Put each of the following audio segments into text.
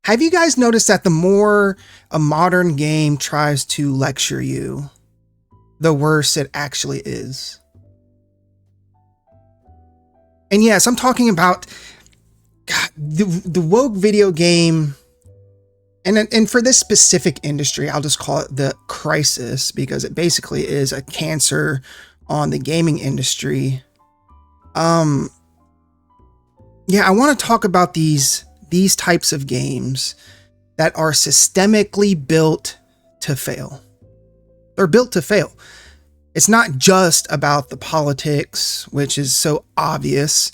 Have you guys noticed that the more a modern game tries to lecture you, the worse it actually is? And yes, I'm talking about the woke video game. And for this specific industry, I'll just call it the crisis, because it basically is a cancer on the gaming industry. Yeah, I want to talk about these types of games that are systemically built to fail. They're built to fail. It's not just about the politics, which is so obvious.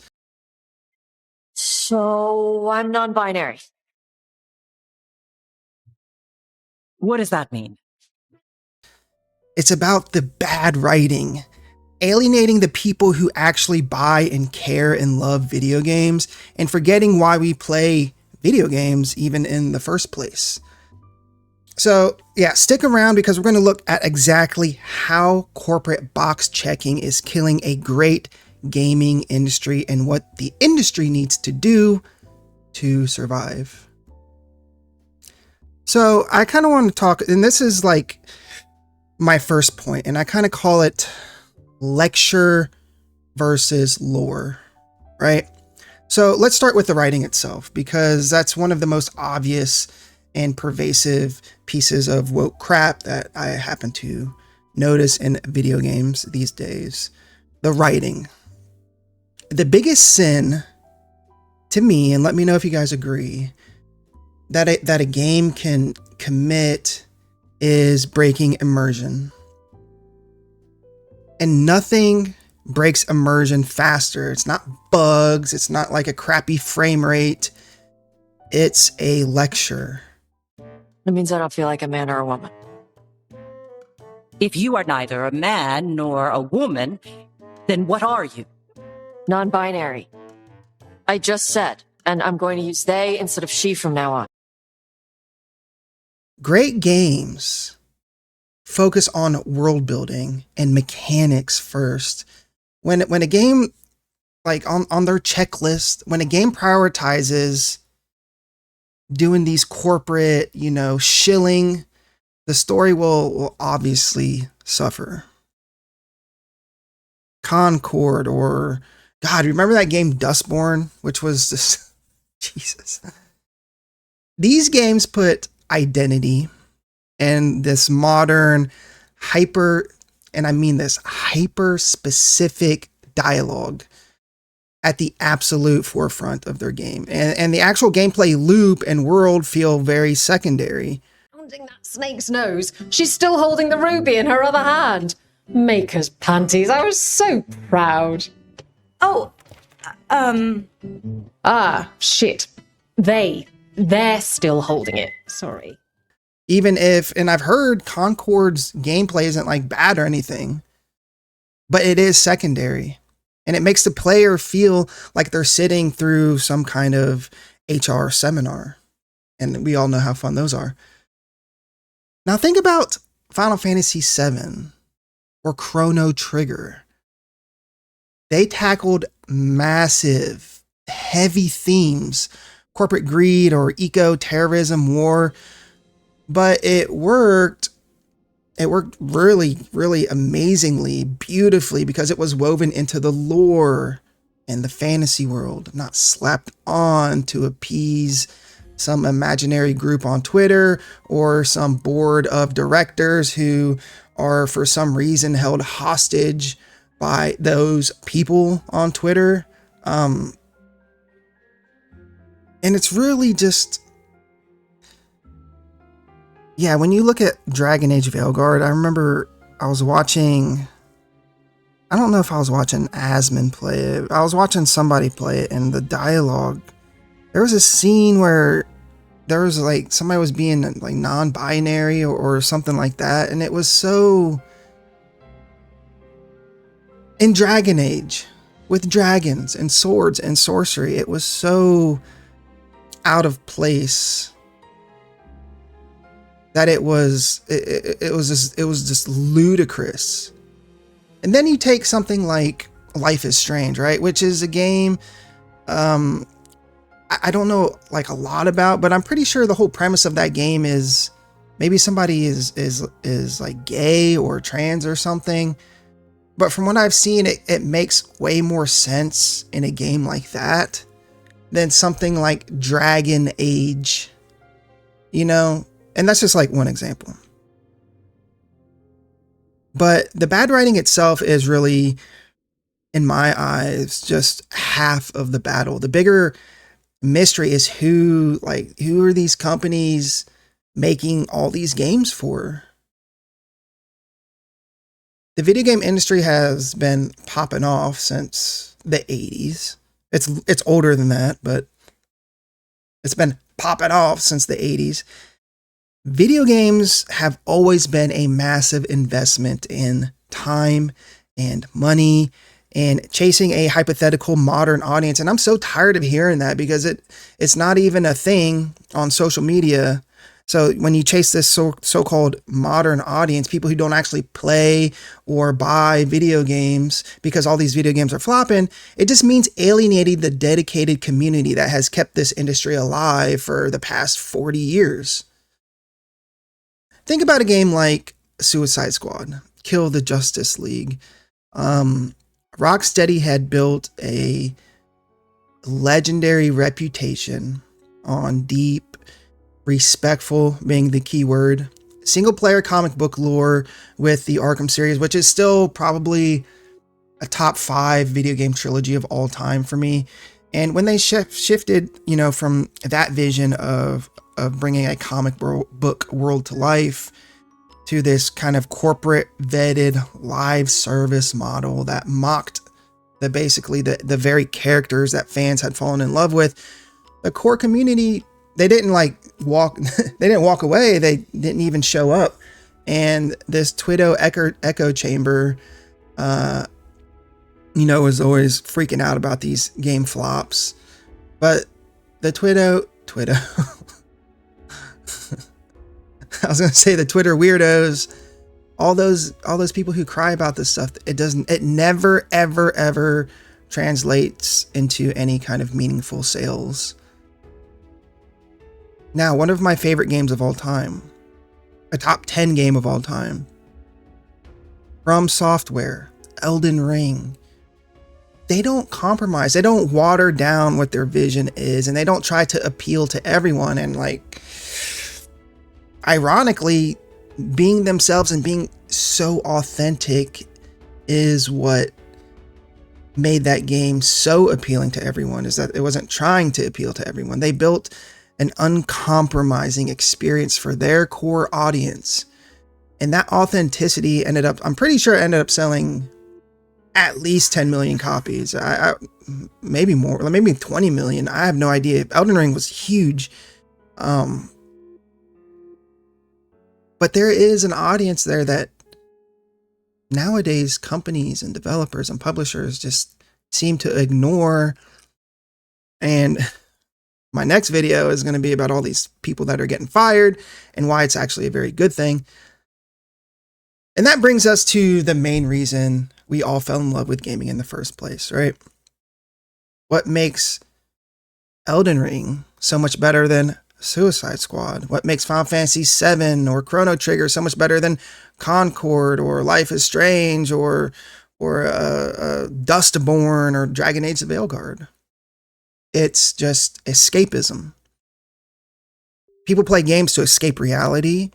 So I'm non-binary. What does that mean? It's about the bad writing, alienating the people who actually buy and care and love video games, and forgetting why we play video games even in the first place. So yeah, stick around, because we're going to look at exactly how corporate box checking is killing a great gaming industry and what the industry needs to do to survive. So I kind of want to talk, and this is like my first point, and I kind of call it lecture versus lore, right? So let's start with the writing itself, because that's one of the most obvious and pervasive pieces of woke crap that I happen to notice in video games these days. The writing. The biggest sin to me, and let me know if you guys agree, that a game can commit is breaking immersion. And nothing breaks immersion faster. It's not bugs. It's not like a crappy frame rate. It's a lecture. That means I don't feel like a man or a woman. If you are neither a man nor a woman, then what are you? Non-binary. I just said, and I'm going to use they instead of she from now on. Great games focus on world building and mechanics first. When a game, like on their checklist, when a game prioritizes doing these corporate, shilling, the story will obviously suffer. Concord, or God, remember that game Dustborn, which was just Jesus. These games put identity and this modern hyper specific dialogue at the absolute forefront of their game. And the actual gameplay loop and world feel very secondary. Holding that snake's nose, she's still holding the ruby in her other hand. Maker's panties, I was so proud. Oh, Ah, shit. They're still holding it. Sorry. Even if, and I've heard Concord's gameplay isn't like bad or anything, but it is secondary. And it makes the player feel like they're sitting through some kind of HR seminar. And we all know how fun those are. Now think about Final Fantasy VII or Chrono Trigger. They tackled massive, heavy themes, corporate greed or eco-terrorism, war, but it worked really, really amazingly, beautifully, because it was woven into the lore and the fantasy world, not slapped on to appease some imaginary group on Twitter or some board of directors who are for some reason held hostage by those people on Twitter. And it's really just, yeah, when you look at Dragon Age Veilguard, I remember I was watching, I don't know if I was watching Asmon play it. I was watching somebody play it, and the dialogue, there was a scene where there was like somebody was being like non-binary or something like that. And it was so, in Dragon Age with dragons and swords and sorcery, it was so out of place that it was just ludicrous. And then you take something like Life is Strange, right? Which is a game, I don't know like a lot about, but I'm pretty sure the whole premise of that game is maybe somebody is like gay or trans or something. But from what I've seen, it makes way more sense in a game like that than something like Dragon Age, you know? And that's just like one example. But the bad writing itself is really, in my eyes, just half of the battle. The bigger mystery is who are these companies making all these games for? The video game industry has been popping off since the 80s. It's older than that, but it's been popping off since the 80s. Video games have always been a massive investment in time and money and chasing a hypothetical modern audience. And I'm so tired of hearing that because it's not even a thing on social media. So when you chase this so-called modern audience, people who don't actually play or buy video games because all these video games are flopping, it just means alienating the dedicated community that has kept this industry alive for the past 40 years. Think about a game like Suicide Squad, Kill the Justice League. Rocksteady had built a legendary reputation on deep, respectful being the key word, single player comic book lore with the Arkham series, which is still probably a top 5 video game trilogy of all time for me. And when they shifted, you know, from that vision of bringing a comic book world to life to this kind of corporate vetted live service model that mocked the very characters that fans had fallen in love with, the core community, they didn't walk away. They didn't even show up. And this Twitto echo chamber, you know, was always freaking out about these game flops. But the Twitto, I was going to say the Twitter weirdos, all those people who cry about this stuff, it never, ever, ever translates into any kind of meaningful sales. Now, one of my favorite games of all time, a top 10 game of all time, From Software, Elden Ring. They don't compromise. They don't water down what their vision is, and they don't try to appeal to everyone. And like, ironically, being themselves and being so authentic is what made that game so appealing to everyone, is that it wasn't trying to appeal to everyone. They built an uncompromising experience for their core audience. And that authenticity I'm pretty sure it ended up selling at least 10 million copies. Maybe more, maybe 20 million. I have no idea. Elden Ring was huge. But there is an audience there that nowadays companies and developers and publishers just seem to ignore. And my next video is going to be about all these people that are getting fired and why it's actually a very good thing. And that brings us to the main reason we all fell in love with gaming in the first place, right? What makes Elden Ring so much better than Suicide Squad? What makes Final Fantasy VII or Chrono Trigger so much better than Concord or Life is Strange or Dustborn or Dragon Age: The Veilguard? It's just escapism. People play games to escape reality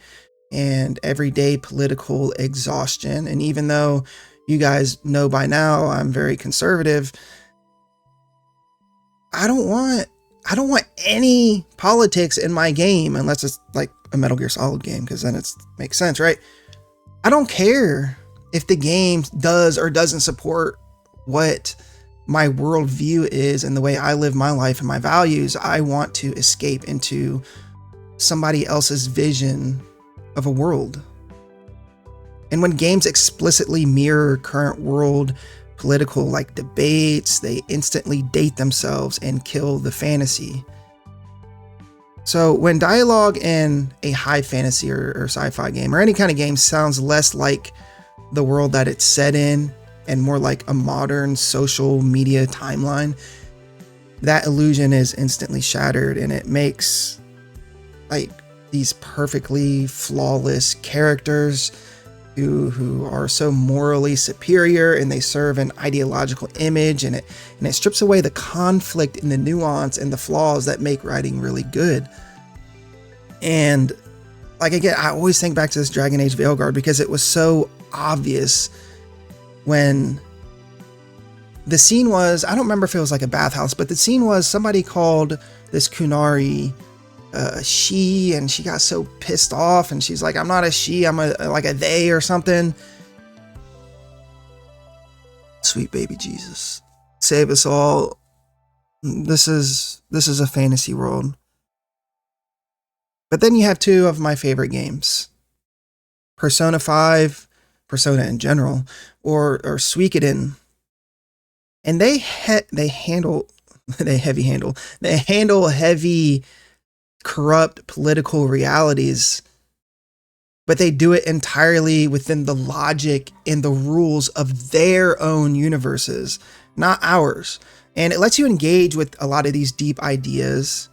and everyday political exhaustion. And even though you guys know by now I'm very conservative, I don't want any politics in my game unless it's like a Metal Gear Solid game, because then it makes sense, right? I don't care if the game does or doesn't support what my worldview is and the way I live my life and my values. I want to escape into somebody else's vision of a world. And when games explicitly mirror current world political like debates, they instantly date themselves and kill the fantasy. So when dialogue in a high fantasy or sci-fi game or any kind of game sounds less like the world that it's set in and more like a modern social media timeline, that illusion is instantly shattered, and it makes like these perfectly flawless characters who are so morally superior, and they serve an ideological image, and it strips away the conflict and the nuance and the flaws that make writing really good. And like, again, I always think back to this Dragon Age Veilguard because it was so obvious when the scene was, I don't remember if it was like a bathhouse, but the scene was somebody called this Kunari she, and she got so pissed off, and she's like, I'm not a she, I'm like a they or something. Sweet baby Jesus, save us all. This is a fantasy world. But then you have two of my favorite games, Persona 5, Persona in general, or Suikoden. And they handle heavy, corrupt political realities, but they do it entirely within the logic and the rules of their own universes, not ours. And it lets you engage with a lot of these deep ideas,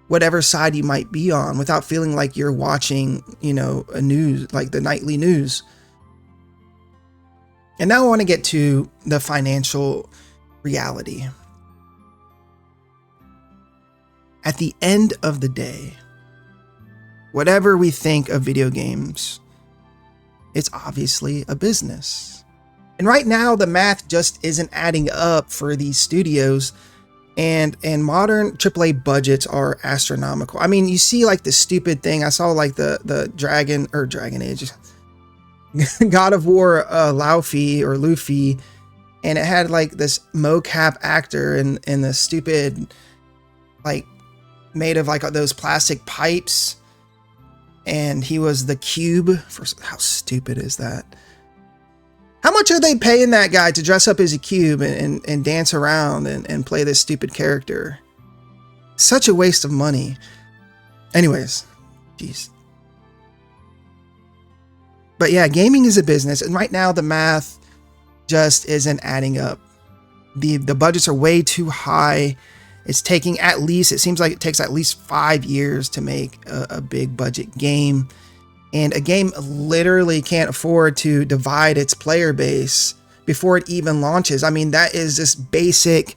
whatever side you might be on, without feeling like you're watching, a news, like the nightly news. And now I want to get to the financial reality. At the end of the day, whatever we think of video games, it's obviously a business. And right now, the math just isn't adding up for these studios, and modern AAA budgets are astronomical. I mean, you see like the stupid thing. I saw like the Dragon Age, God of War Luffy, and it had like this mocap actor and the stupid, like, made of like those plastic pipes, and he was the cube. How stupid is that? How much are they paying that guy to dress up as a cube and dance around and play this stupid character? Such a waste of money. Anyways, jeez. But yeah, gaming is a business, and right now the math just isn't adding up. The budgets are way too high. It's taking it seems like it takes at least 5 years to make a big budget game. And a game literally can't afford to divide its player base before it even launches. I mean, that's basic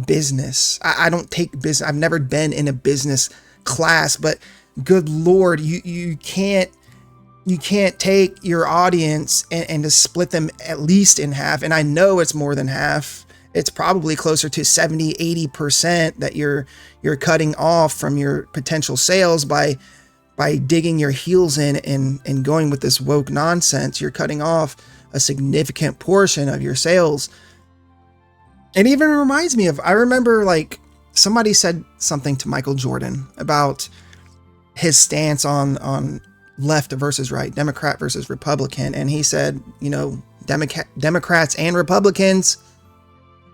business. I don't take business. I've never been in a business class, but good Lord, you can't take your audience and just split them at least in half. And I know it's more than half. It's probably closer to 70, 80% that you're cutting off from your potential sales by digging your heels in and going with this woke nonsense. You're cutting off a significant portion of your sales. It even reminds me I remember like somebody said something to Michael Jordan about his stance on left versus right, Democrat versus Republican. And he said, Democrats and Republicans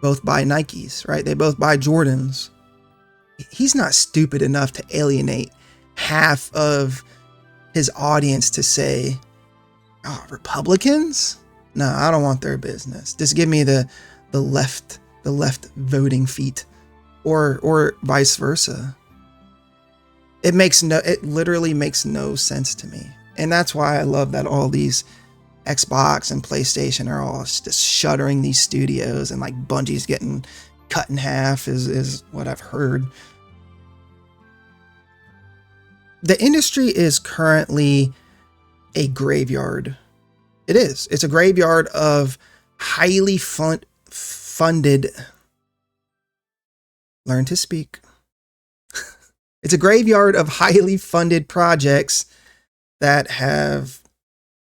both buy Nikes, right? They both buy Jordans. He's not stupid enough to alienate half of his audience to say, oh, Republicans? No, I don't want their business. Just give me the left voting feet, or vice versa. It literally makes no sense to me. And that's why I love that all these Xbox and PlayStation are all just shuttering these studios, and like Bungie's getting cut in half is what I've heard. The industry is currently a graveyard. It is. It's a graveyard of highly funded. Learn to speak. It's a graveyard of highly funded projects that have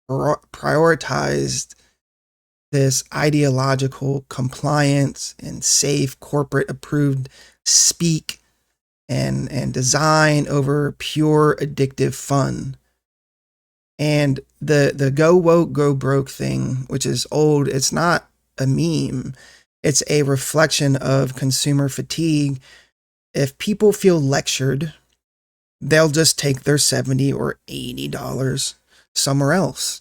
prioritized this ideological compliance and safe corporate approved speak and design over pure addictive fun. And the go woke, go broke thing, which is old, it's not a meme. It's a reflection of consumer fatigue. If people feel lectured, they'll just take their $70 or $80 somewhere else.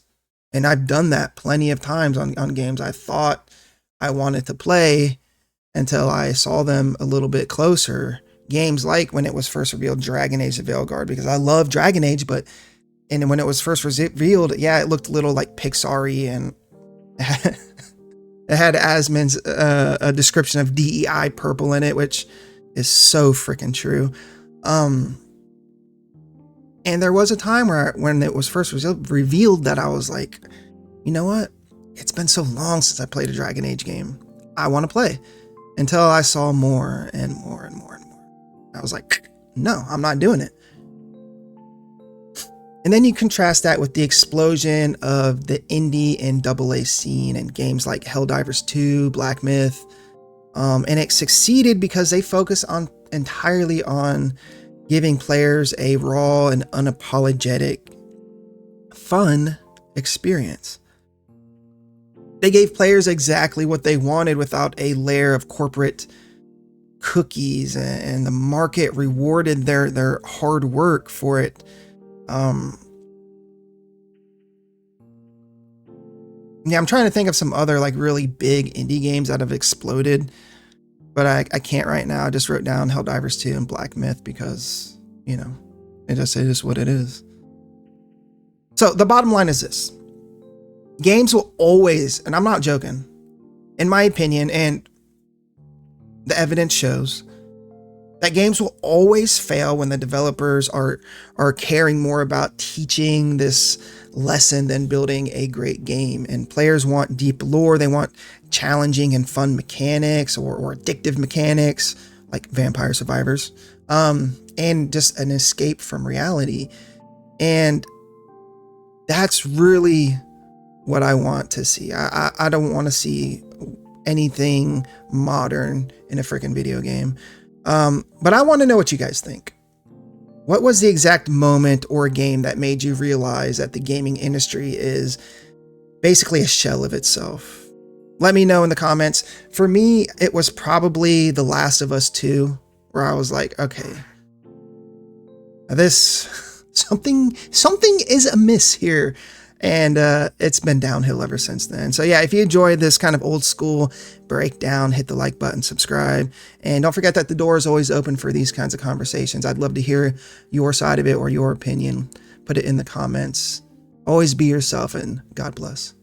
And I've done that plenty of times on games I thought I wanted to play, until I saw them a little bit closer. Games like when it was first revealed, Dragon Age: The Veilguard, because I love Dragon Age, and when it was first revealed, yeah, it looked a little like Pixar-y, and it had Asmon's a description of DEI purple in it, which is so freaking true. And there was a time when it was first revealed that I was like, you know what? It's been so long since I played a Dragon Age game. I want to play. Until I saw more and more and more and more. I was like, no, I'm not doing it. And then you contrast that with the explosion of the indie and AA scene and games like Helldivers 2, Black Myth. And it succeeded because they focus entirely on giving players a raw and unapologetic, fun experience. They gave players exactly what they wanted without a layer of corporate cookies, and the market rewarded their hard work for it. Yeah, I'm trying to think of some other like really big indie games that have exploded, but I can't right now. I just wrote down Helldivers 2 and Black Myth because, you know, it is what it is. So the bottom line is this. Games will always, and I'm not joking, in my opinion, and the evidence shows, that games will always fail when the developers are caring more about teaching this lesson than building a great game. And players want deep lore, they want challenging and fun mechanics or addictive mechanics like Vampire Survivors, and just an escape from reality. And that's really what I want to see. I don't want to see anything modern in a freaking video game. But I want to know what you guys think. What was the exact moment or game that made you realize that the gaming industry is basically a shell of itself? Let me know in the comments. For me, it was probably The Last of Us 2, where I was like, okay, this something is amiss here. And it's been downhill ever since then. So yeah, if you enjoyed this kind of old school breakdown, hit the like button, subscribe, and don't forget that the door is always open for these kinds of conversations. I'd love to hear your side of it or your opinion. Put it in the comments. Always be yourself, and God bless.